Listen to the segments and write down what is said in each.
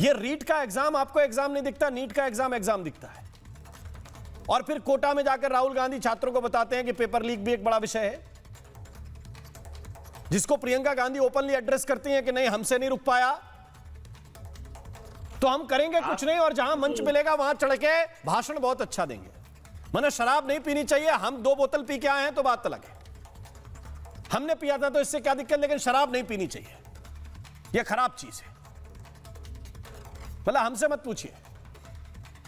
ये रीट का एग्जाम आपको एग्जाम नहीं दिखता, नीट का एग्जाम दिखता है। और फिर कोटा में जाकर राहुल गांधी छात्रों को बताते हैं कि पेपर लीक भी एक बड़ा विषय है, जिसको प्रियंका गांधी ओपनली एड्रेस करती हैं कि नहीं हमसे नहीं रुक पाया तो हम करेंगे कुछ नहीं, और जहां मंच मिलेगा वहां चढ़ के भाषण बहुत अच्छा देंगे। मैंने शराब नहीं पीनी चाहिए, हम 2 बोतल पी के आए हैं तो बात अलग है, हमने पिया था तो इससे क्या दिक्कत, लेकिन शराब नहीं पीनी चाहिए, यह खराब चीज है। मतलब हमसे मत पूछिए,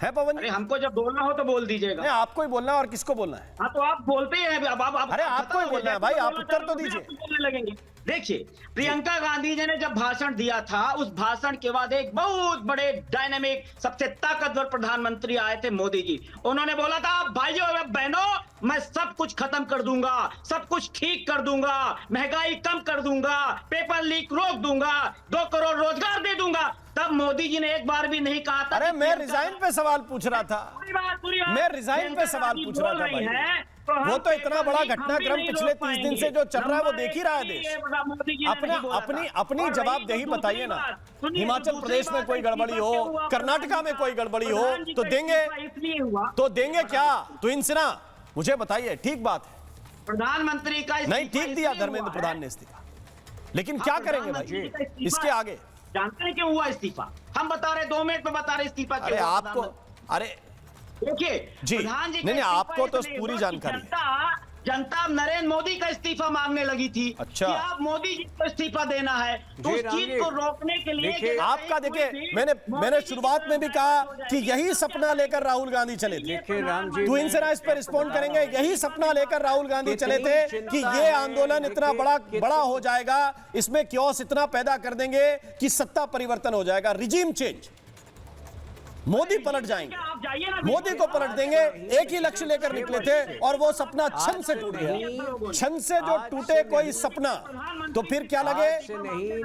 है पवन जी? हमको जब बोलना हो तो बोल दीजिएगा। नहीं, आपको ही बोलना है, और किसको बोलना है? हाँ तो आप बोलते ही हैं। अब अरे आपको ही बोलना है भाई, आप उत्तर तो दीजिए। बोलने लगेंगे। देखिए, प्रियंका गांधी जी ने जब भाषण दिया था, उस भाषण के बाद एक बहुत बड़े डायनामिक सबसे ताकतवर प्रधानमंत्री आए थे, मोदी जी। उन्होंने बोला था भाइयों और बहनों, मैं सब कुछ खत्म कर दूंगा, सब कुछ ठीक कर दूंगा, महंगाई कम कर दूंगा, पेपर लीक रोक दूंगा, 2 करोड़ रोजगार दे दूंगा। तब मोदी जी ने एक बार भी नहीं कहा था। अरे मैं रिजाइन पे सवाल पूछ रहा था, मैं रिजाइन पे सवाल पूछ रहा था भाई। वो तो इतना बड़ा घटनाक्रम पिछले 30 दिन से जो चल रहा है वो देख ही रहा है देश। अपनी जवाबदेही बताइए ना। हिमाचल प्रदेश में कोई गड़बड़ी हो, कर्नाटका में कोई गड़बड़ी हो तो देंगे क्या? तो इनसिना मुझे बताइए, ठीक बात है, प्रधानमंत्री का नहीं ठीक दिया धर्मेंद्र प्रधान ने इस्तीफा, लेकिन क्या करेंगे भाई इसके आगे? जानते हैं क्यों हुआ इस्तीफा? हम बता रहे, 2 मिनट में बता रहे इस्तीफा क्यों। अरे आपको, अरे देखिए जी, प्रधान जी नहीं आपको तो पूरी जानकारी है। जनता नरेंद्र मोदी का इस्तीफा मांगने लगी थी। अच्छा, कि आप मोदी जी को इस्तीफा देना है, तो उस चीज को रोकने के लिए आपका देखिए, मैंने शुरुआत में भी कहा कि यही सपना लेकर राहुल गांधी चले थे। तो इनसे इस पर रिस्पॉन्ड करेंगे, यही सपना लेकर राहुल गांधी चले थे कि ये आंदोलन इतना बड़ा हो जाएगा, इसमें क्योस इतना पैदा कर देंगे कि सत्ता परिवर्तन हो जाएगा, रिजीम चेंज, मोदी पलट जाएंगे, मोदी को पलट देंगे। एक ही लक्ष्य लेकर निकले थे और वो सपना क्षण से टूट गया। क्षण से जो टूटे कोई सपना तो फिर क्या लगे,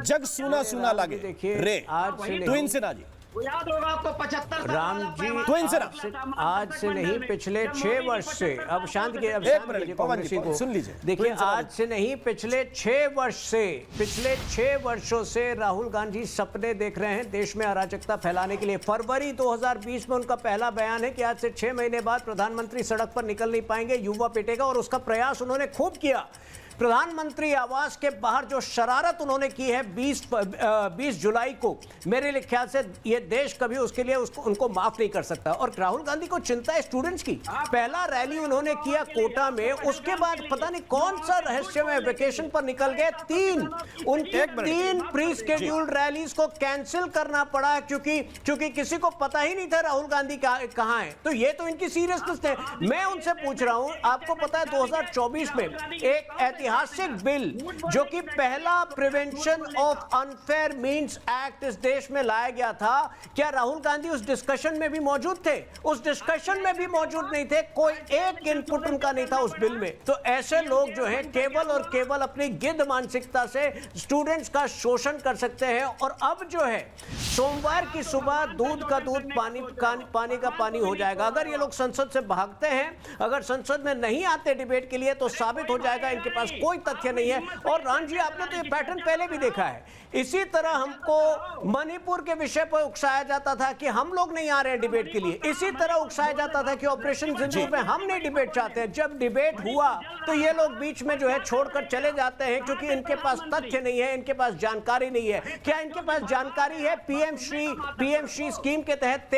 जग सूना सूना लगे रे। तो इनसे ना जी, याद होगा आपको 75 राम जी, तो इनसे ना आज से नहीं पिछले 6 वर्ष से, अब शांत के पवन जी को सुन लीजिए। देखिए, आज से नहीं पिछले 6 वर्ष से, पिछले 6 वर्षों से राहुल गांधी सपने देख रहे हैं देश में अराजकता फैलाने के लिए। फरवरी 2020 में उनका पहला बयान है कि आज से 6 महीने बाद प्रधानमंत्री सड़क पर निकल नहीं पाएंगे, युवा पिटेगा, और उसका प्रयास उन्होंने खूब किया। प्रधानमंत्री आवास के बाहर जो शरारत उन्होंने की है 20 जुलाई को, मेरे लिए ख्याल से ये देश कभी उसके लिए उनको माफ नहीं कर सकता। और राहुल गांधी को चिंता है स्टूडेंट्स की। पहला रैली उन्होंने किया कोटा में, उसके बाद पता नहीं कौन सा रहस्य में वेकेशन पर निकल गए। 3 प्री शेड्यूल्ड रैलीज को कैंसिल करना पड़ा क्योंकि किसी को पता ही नहीं था राहुल गांधी कहां है। तो ये तो इनकी सीरियसनेस है। मैं उनसे पूछ रहा हूं, आपको पता है 2024 में एक ऐतिहासिक बिल जो कि पहला prevention of unfair means act इस देश में लाया गया था, क्या राहुल गांधी उस डिस्कशन में भी मौजूद थे? उस डिस्कशन में भी मौजूद नहीं थे, कोई एक इनपुट उनका नहीं था उस बिल में। तो ऐसे लोग जो हैं केवल और केवल अपनी गिद्ध मानसिकता से स्टूडेंट्स का शोषण कर सकते हैं। और अब जो है सोमवार की सुबह दूध का दूध पानी का पानी हो जाएगा। अगर ये लोग संसद से भागते हैं, अगर संसद में नहीं आते डिबेट के लिए, तो साबित हो जाएगा इनके पास कोई तथ्य नहीं है। और राम जी, आपने तो ये पैटर्न पहले भी देखा है। इसी तरह हमको मणिपुर के विषय पर उकसाया जाता था कि हम लोग नहीं आ रहे हैं डिबेट के लिए। इसी तरह उकसाया जाता था कि ऑपरेशन सिंदूर में हम नहीं डिबेट चाहते हैं। जब डिबेट हुआ तो ये लोग बीच में जो है छोड़कर चले जाते हैं क्योंकि इनके पास तथ्य नहीं है, इनके पास जानकारी नहीं है। क्या इनके पास जानकारी है? पीएम श्री स्कीम के तहत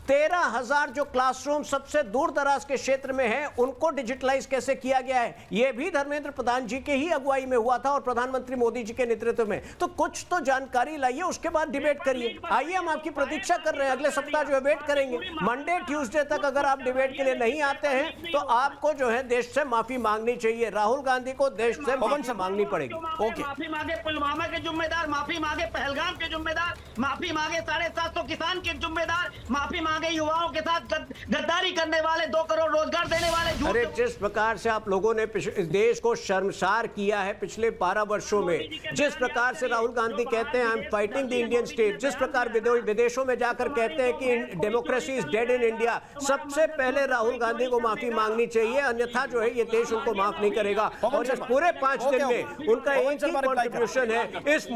13,000 जो क्लासरूम सबसे दूर दराज के क्षेत्र में है उनको डिजिटलाइज कैसे किया गया है, यह भी धर्मेंद्र प्रधान जी के ही अगुवाई में हुआ था और प्रधानमंत्री मोदी जी के नेतृत्व में। तो कुछ तो जानकारी लाइए, उसके बाद डिबेट करिए। आइए, हम आपकी प्रतीक्षा कर रहे हैं, अगले सप्ताह जो है वेट करेंगे। मंडे ट्यूसडे तक अगर आप डिबेट के लिए नहीं आते हैं तो आपको जो है देश से माफी मांगनी चाहिए। राहुल गांधी को देश से माफी मांगनी पड़ेगी। ओके, माफी मांगे पुलवामा के जिम्मेदार, माफी मांगे पहलगाम के जिम्मेदार, माफी मांगे 750 किसान के जिम्मेदार, माफी मांगे युवाओं के साथ गद्दारी करने वाले, 2 करोड़ रोजगार देने वाले। अरे जिस प्रकार से आप लोगों ने देश को शर्मसार किया है पिछले 12 वर्षों में, जिस प्रकार से राहुल गांधी कहते हैं I am fighting the Indian state, जिस प्रकार विदेशों में जाकर कहते हैं कि democracy is dead in India, सबसे पहले राहुल गांधी को माफी मांगनी चाहिए, अन्यथा जो है ये देश उनको माफ नहीं करेगा। और इस पूरे 5 दिन में उनका एक ही कंट्रीब्यूशन है, इस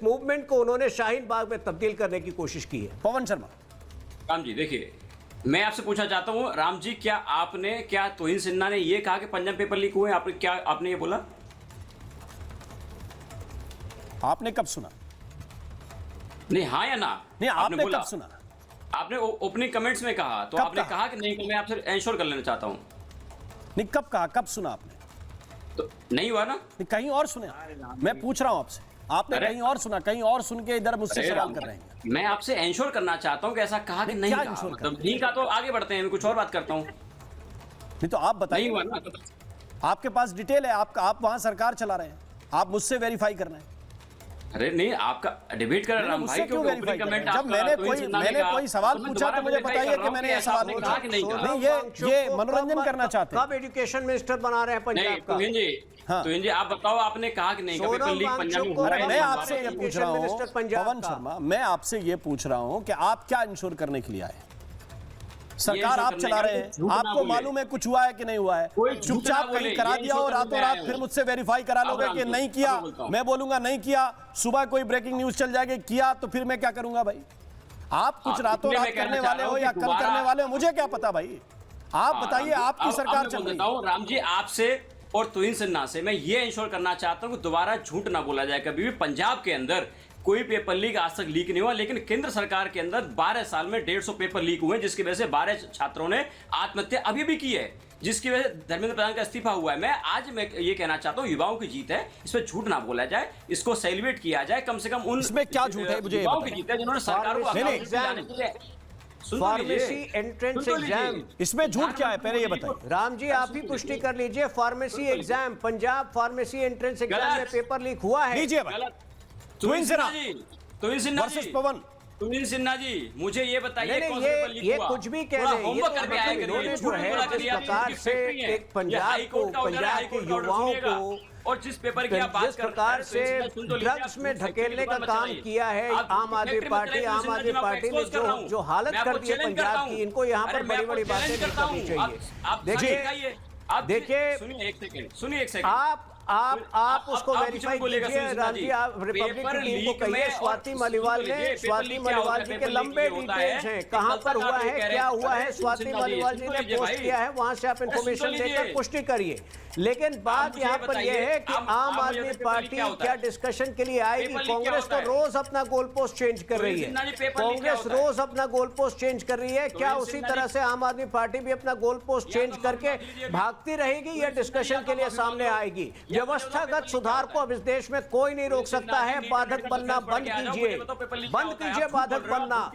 मूवमेंट को उन्होंने शाही शाहीन बाग में तब्दील करने की कोशिश की है। पवन शर्मा। राम जी देखिए, मैं आपसे पूछना चाहता हूं, राम जी क्या तोहिन सिन्हा ने ये कहा कि पंजाब पेपर लीक हुए? आपने ये बोला? आपने कब सुना? नहीं, हाँ या ना? नहीं, आपने बोला? कब सुना? आपने ओपनिंग कमेंट्स में कहा, तो कब आपने कहा? कहा कि नहीं, तो मैं आपसे एंश्योर कर लेना चाहता हूं। नहीं, कब कहा, कब सुना आपने? तो नहीं हुआ ना? नहीं, कहीं और सुने? मैं पूछ रहा हूं आपसे, आपने अरे! कहीं और सुना, कहीं और सुन के इधर मुझसे सवाल कर रहे हैं। मैं आपसे एंश्योर करना चाहता हूं कि ऐसा कहा कि नहीं क्या कहा। ensure मतलब नहीं कहा तो आगे बढ़ते हैं, मैं कुछ और बात करता हूं। नहीं तो आप नहीं बताइए, हुआ ना? आपके पास डिटेल है, आप वहां सरकार चला रहे हैं, आप मुझसे वेरीफाई कर रहे हैं। अरे नहीं, आपका डिबेट कर रहा हूं मुझसे भाई, क्यों क्योंकि वेरीफाई ओपनिंग कर रहे कमेंट हैं? जब मैंने कोई सवाल पूछा तो मुझे बताइए कि मैंने ये सवाल नहीं पूछा। कहा कि नहीं कहा। नहीं, ये मनोरंजन करना चाहते हैं। कब एजुकेशन मिनिस्टर बना रहे हैं नहीं, पंजाब का? तोहिन जी, हाँ। तोहिन जी आप बताओ, आपने कहा कि नहीं कहा पेपर लीक पंजाब में हुआ अरे है? मैं आपसे ये एजुकेशन पूछ रहा हूँ मिनिस्टर पंजाब पवन का। शर्मा, मैं आपसे ये पूछ रहा हूँ कि आप क्या इंश्योर करने के लिए आए? सरकार इंश्योर आप करने चला का रहे कोई हैं, झूठ ना आपको बोले। मालूम है कुछ हुआ है कि नहीं हुआ है? कोई झूठ चुपचाप ना बोले, कहीं करा ये दिया और इंश्योर रातों करने रात आए फिर हो। मुझसे वेरीफाई करा लोगे अब कि राम नहीं जी, किया। अब बोलता हूं। मैं बोलूंगा नहीं किया, सुबह कोई ब्रेकिंग न्यूज चल जाएगी किया, तो फिर मैं क्या करूंगा भाई? आप कुछ रातों इसलिए रात मैं कहना करने चाह वाले रहा हो हूं या कि कल दोबारा- करने वाले हो, मुझे क्या पता भाई? आप बताइए, आपकी अब सरकार मैं चल बोल रही देता है। हूं, राम जी आपसे और तोहिन सिन्हा से मैं ये इंश्योर करना चाहता हूं कि दोबारा झूठ ना बोला जाए कभी भी। पंजाब के अंदर कोई पेपर लीक आज तक लीक नहीं हुआ, लेकिन केंद्र सरकार के अंदर 12 साल में 150 पेपर लीक हुए, जिसकी वजह से 12 छात्रों ने आत्महत्या अभी भी की है, जिसकी वजह से धर्मेंद्र प्रधान का इस्तीफा हुआ है। मैं ये कहना चाहता हूं, युवाओं की जीत है, इस पर झूठ ना बोला जाए, इसको सेलिब्रेट किया जाए। कम से कम उन इसमें क्या झूठ है, मुझे ये युवाओं की बताइए। जीत है जिन्होंने सरकार को नहीं, नहीं। accountability दिलाने के लिए- सुन तो फार्मेसी लीजिए। एंट्रेंस सुन तो लीजिए। एग्जाम। इसमें झूठ क्या है, पहले ये बताइए। राम जी आप ही पुष्टि कर लीजिए, pharmacy exam, Punjab pharmacy entrance exam में गलत। पेपर लीक हुआ है। लीजिए भाई। गलत। तोहिन सिन्हा तोहिन सिन्हा वर्सेस जी, पवन। तोहिन सिन्हा जी, मुझे ये बताइए नहीं, कौन सा पेपर लीक ये हुआ? कुछ भी कह थोड़ा रहे हैं। ये होमवर्क तो करके आया मतलब करिए, इन्होंने झूठ जो नहीं है बोला जिस करिए, आप प्रकार इनकी से फैक्ट्री है। एक पंजाब ये हाई को, कोर्ट का ऑर्डर है, पंजाब हाई के कोर्ट का ऑर्डर युवाओं सुनिएगा। को और जिस पेपर की आप बात जिस कर रहे हैं, प्रकार से सुन तो लीजिए, आप ड्रग्स में फैक्ट्री ढकेलने का दुकान मत काम चलाइए। किया है आप आम आदमी फैक्ट्री मत पार्टी, चलाइए, आम सुन आदमी लीजिए, मैं पार्टी ने आपको expose कर रहा हूं। जो हालत मैं कर आपको दी है challenge करता पंजाब हूं। की, इनको यहाँ अरे पर मैं बड़ी आपको बड़ी बातें challenge नहीं करता करनी हूं। चाहिए। आप देखिए, आप देखिए, सुनिए एक सेकंड आप उसको आप वेरीफाई कुछ बोलिएगा, कीजिए। सुनिए राम जी, आप रिपब्लिक पेपर की टीम को लीक कहिए, में स्वाति और मलिवाल सुन तो लीजिए, ने, पेपर स्वाति लीक क्या होता मलिवाल है, जी के पेपर लीक लंबे ये होता है डिटेल्स हैं, कि कहां कल पर तक हुआ आप ये है, कह रहे क्या हैं, हुआ है, अरे स्वाति सुन तो लीजिए, मलिवाल जी सुन ने तो लीजिए पोस्ट भाई। किया है, वहां से आप सुन तो इंफॉर्मेशन लीजिए। लेकर पुष्टि करिए। लेकिन बात मुझे यहाँ पर बताइए, यह है कि आप आम मुझे आदमी बताइए, पेपर पार्टी लीक क्या होता क्या है? डिस्कशन के लिए आएगी? पेपर लीक क्या कांग्रेस होता तो है? रोज अपना गोल पोस्ट चेंज कर रही है, सिन्हा जी, पेपर लीक क्या कांग्रेस होता है? रोज अपना गोल पोस्ट चेंज कर रही है। क्या उसी सिन्हा तरह जी- से आम आदमी पार्टी भी अपना गोल पोस्ट या चेंज तो करके माफी दीजिए अभी। भागती रहेगी या डिस्कशन के लिए सामने आएगी? या व्यवस्थागत सुधार को अब इस देश में कोई नहीं रोक सकता है। बाधक बनना बंद कीजिए, बंद कीजिए बाधक बनना।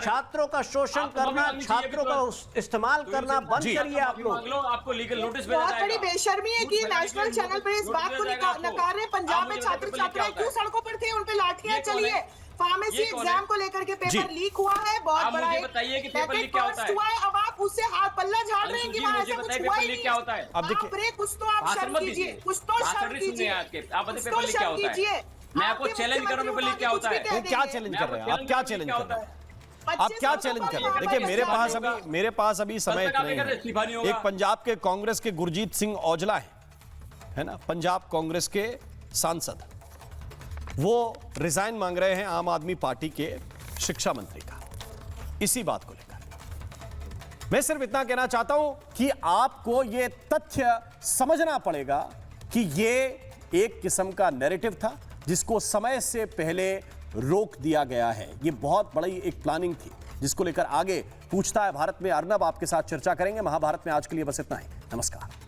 छात्रों का शोषण करना, छात्रों का इस्तेमाल करना बंद करिए आप लोग। आपको लीगल नोटिस भेजा बहुत बड़ी जाएगा। बेशर्मी है कि नेशनल चैनल पर इस बात को नकार रहे। पंजाब में छात्र छात्राएं क्यों सड़कों पर थे, उन पे लाठियां चली है। फार्मेसी ये कौन है? एग्जाम को लेकर के पेपर लीक हुआ है, बहुत आप बड़ा मुझे एक बताइए कि पेपर पैकेट लीक क्या होता burst है? हुआ है। अब आप उससे हाथ पल्ला झाड़ रहे हैं कि अंशु जी, वहां मुझे ऐसा कुछ बताइए, हुआ पेपर ही लीक नहीं क्या होता है? अब देखिए, बाप रे, कुछ तो आप भाषण शर्म मत कीजिए, दीजिए। कुछ तो भाषण शर्म नहीं सुनने कीजिए, आज के। आप बताइए कुछ पेपर तो लीक क्या शर्म होता है? कीजिए। मैं आपको आपके चैलेंज कर रहा हूं, पेपर लीक क्या होता है? वो क्या चैलेंज कर रहे हैं आप? क्या चैलेंज कर रहे हैं आप? क्या चैलेंज कर रहे हैं? देखिए, मेरे पास अभी समय नहीं है। एक पंजाब के कांग्रेस के गुरजीत सिंह औजला है ना, पंजाब कांग्रेस के सांसद, वो रिजाइन मांग रहे हैं आम आदमी पार्टी के शिक्षा मंत्री का, इसी बात को लेकर। मैं सिर्फ इतना कहना चाहता हूं कि आपको यह तथ्य समझना पड़ेगा कि यह एक किस्म का नैरेटिव था जिसको समय से पहले रोक दिया गया है। यह बहुत बड़ी एक प्लानिंग थी जिसको लेकर आगे पूछता है भारत में अर्नब आपके साथ चर्चा करेंगे। महाभारत में आज के लिए बस इतना ही। नमस्कार।